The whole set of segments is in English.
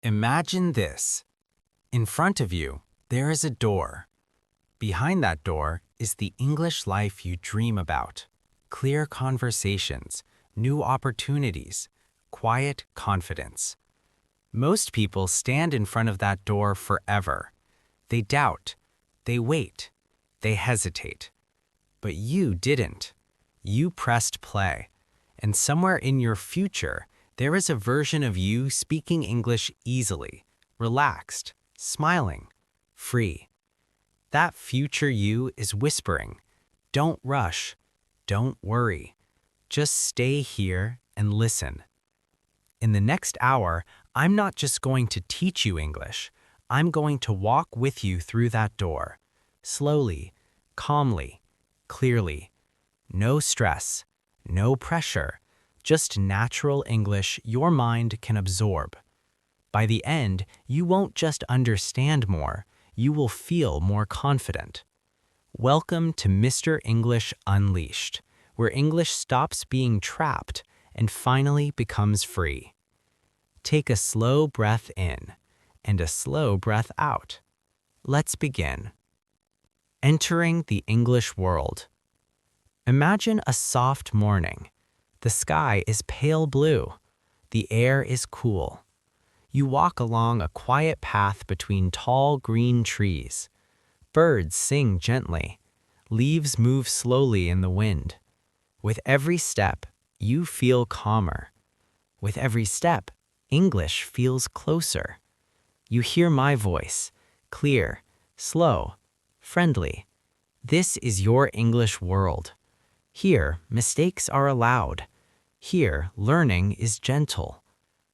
Imagine this. In front of you, there is a door. Behind that door is the English life you dream about. Clear conversations, new opportunities, quiet confidence. Most people stand in front of that door forever. They doubt, they wait, they hesitate. But you didn't. You pressed play. And somewhere in your future, there is a version of you speaking English easily, relaxed, smiling, free. That future you is whispering, "Don't rush, don't worry. Just stay here and listen." In the next hour, I'm not just going to teach you English. I'm going to walk with you through that door. Slowly, calmly, clearly. No stress, no pressure, just natural English your mind can absorb. By the end, you won't just understand more, you will feel more confident. Welcome to Mr. English Unleashed, where English stops being trapped and finally becomes free. Take a slow breath in and a slow breath out. Let's begin. Entering the English world. Imagine a soft morning. The sky is pale blue. The air is cool. You walk along a quiet path between tall green trees. Birds sing gently. Leaves move slowly in the wind. With every step, you feel calmer. With every step, English feels closer. You hear my voice, clear, slow, friendly. This is your English world. Here, mistakes are allowed. Here, learning is gentle.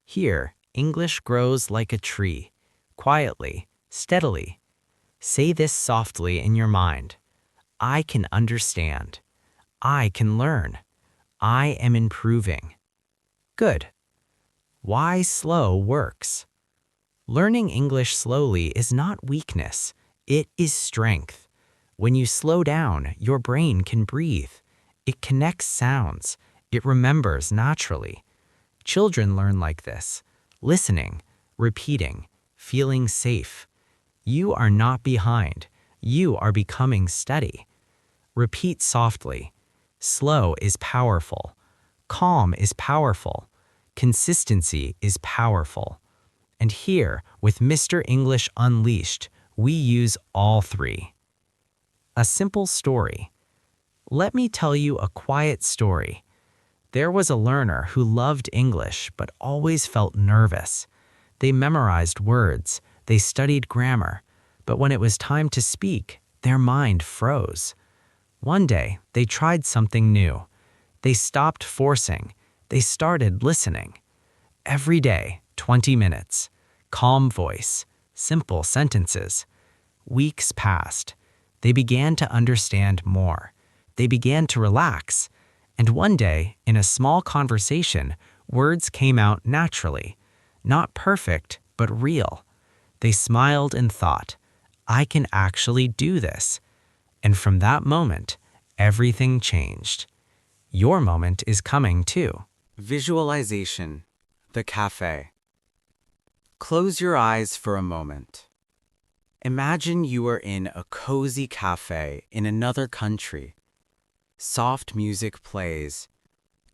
Here, English grows like a tree, quietly, steadily. Say this softly in your mind. I can understand. I can learn. I am improving. Good. Why slow works? Learning English slowly is not weakness. It is strength. When you slow down, your brain can breathe. It connects sounds. It remembers naturally. Children learn like this, listening, repeating, feeling safe. You are not behind. You are becoming steady. Repeat softly. Slow is powerful. Calm is powerful. Consistency is powerful. And here, with Mr. English Unleashed, we use all three. A simple story. Let me tell you a quiet story. There was a learner who loved English but always felt nervous. They memorized words, they studied grammar, but when it was time to speak, their mind froze. One day, they tried something new. They stopped forcing. They started listening. Every day, 20 minutes. Calm voice, simple sentences. Weeks passed. They began to understand more. They began to relax. And one day, in a small conversation, words came out naturally. Not perfect, but real. They smiled and thought, I can actually do this. And from that moment, everything changed. Your moment is coming too. Visualization. The cafe. Close your eyes for a moment. Imagine you are in a cozy cafe in another country. Soft music plays.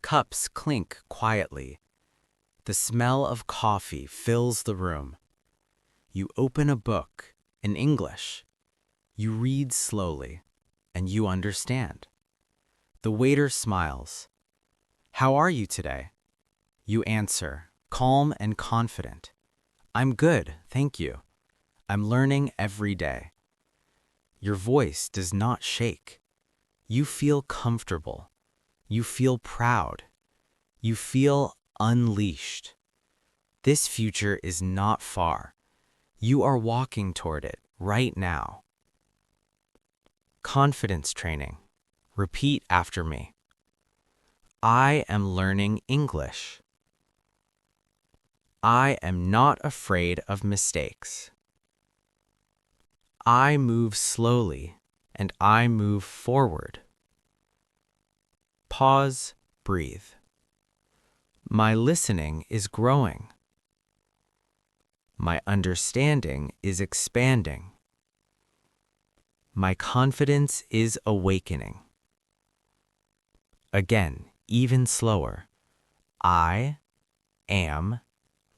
Cups clink quietly. The smell of coffee fills the room. You open a book in English. You read slowly, and you understand. The waiter smiles. How are you today? You answer, calm and confident. I'm good, thank you. I'm learning every day. Your voice does not shake. You feel comfortable. You feel proud. You feel unleashed. This future is not far. You are walking toward it right now. Confidence training. Repeat after me. I am learning English. I am not afraid of mistakes. I move slowly and I move forward. Pause, breathe. My listening is growing. My understanding is expanding. My confidence is awakening. Again, even slower. I am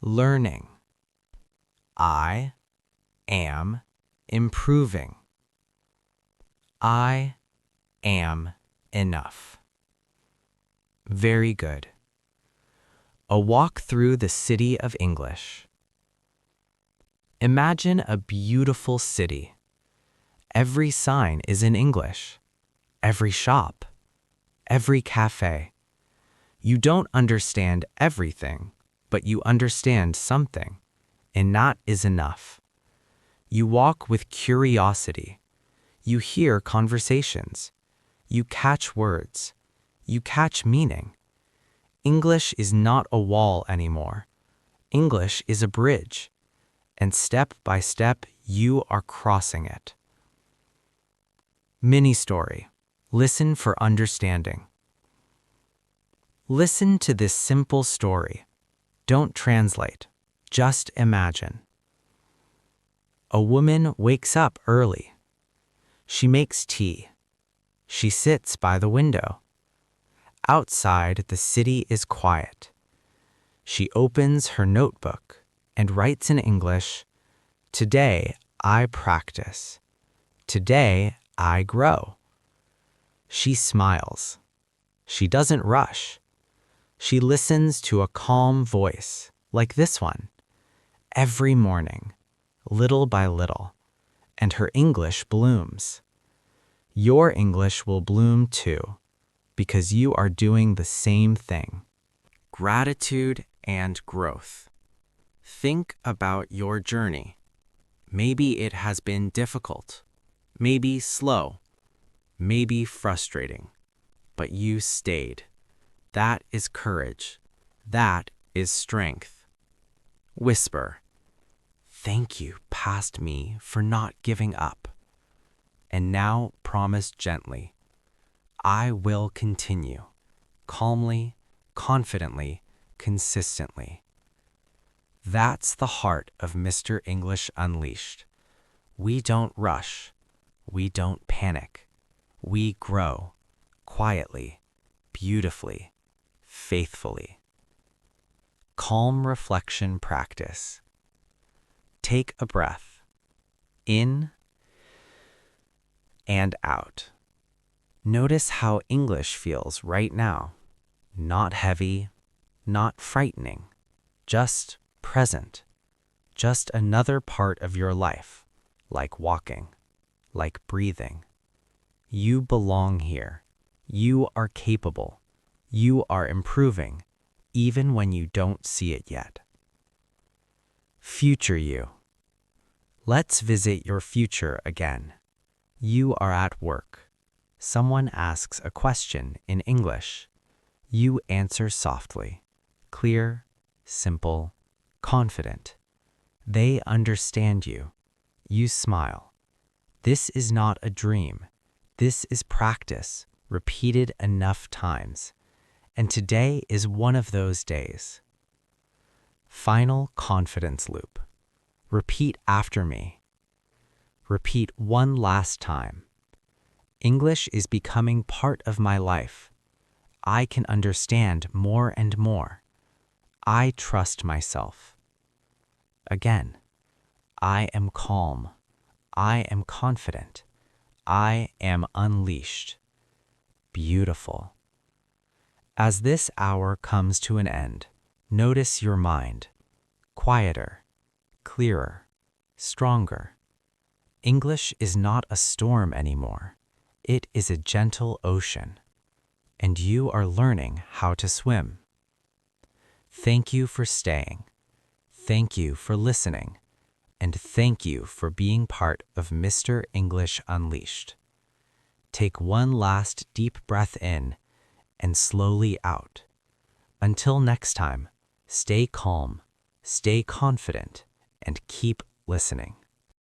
learning. I am improving. I am enough. Very good. A walk through the city of English. Imagine a beautiful city. Every sign is in English. Every shop. Every cafe. You don't understand everything, but you understand something, and that is enough. You walk with curiosity. You hear conversations. You catch words. You catch meaning. English is not a wall anymore. English is a bridge, and step by step you are crossing it. Mini story. Listen for understanding. Listen to this simple story. Don't translate, just imagine. A woman wakes up early. She makes tea. She sits by the window. Outside, the city is quiet. She opens her notebook and writes in English, "Today I practice. Today I grow." She smiles. She doesn't rush. She listens to a calm voice, like this one, every morning, little by little, and her English blooms. Your English will bloom too, because you are doing the same thing. Gratitude and growth. Think about your journey. Maybe it has been difficult, maybe slow, maybe frustrating, but you stayed. That is courage. That is strength. Whisper, "Thank you, past me, for not giving up." And now promise gently, "I will continue, calmly, confidently, consistently." That's the heart of Mr. English Unleashed. We don't rush. We don't panic. We grow, quietly, beautifully, faithfully. Calm reflection practice. Take a breath, in and out. Notice how English feels right now. Not heavy, not frightening, just present. Just another part of your life, like walking, like breathing. You belong here. You are capable. You are improving, even when you don't see it yet. Future you. Let's visit your future again. You are at work. Someone asks a question in English. You answer softly, clear, simple, confident. They understand you. You smile. This is not a dream. This is practice, repeated enough times. And today is one of those days. Final confidence loop. Repeat after me. Repeat one last time. English is becoming part of my life. I can understand more and more. I trust myself. Again, I am calm. I am confident. I am unleashed. Beautiful. As this hour comes to an end, notice your mind. Quieter, clearer, stronger. English is not a storm anymore. It is a gentle ocean, and you are learning how to swim. Thank you for staying. Thank you for listening. And thank you for being part of Mr. English Unleashed. Take one last deep breath in and slowly out. Until next time, stay calm, stay confident, and keep listening.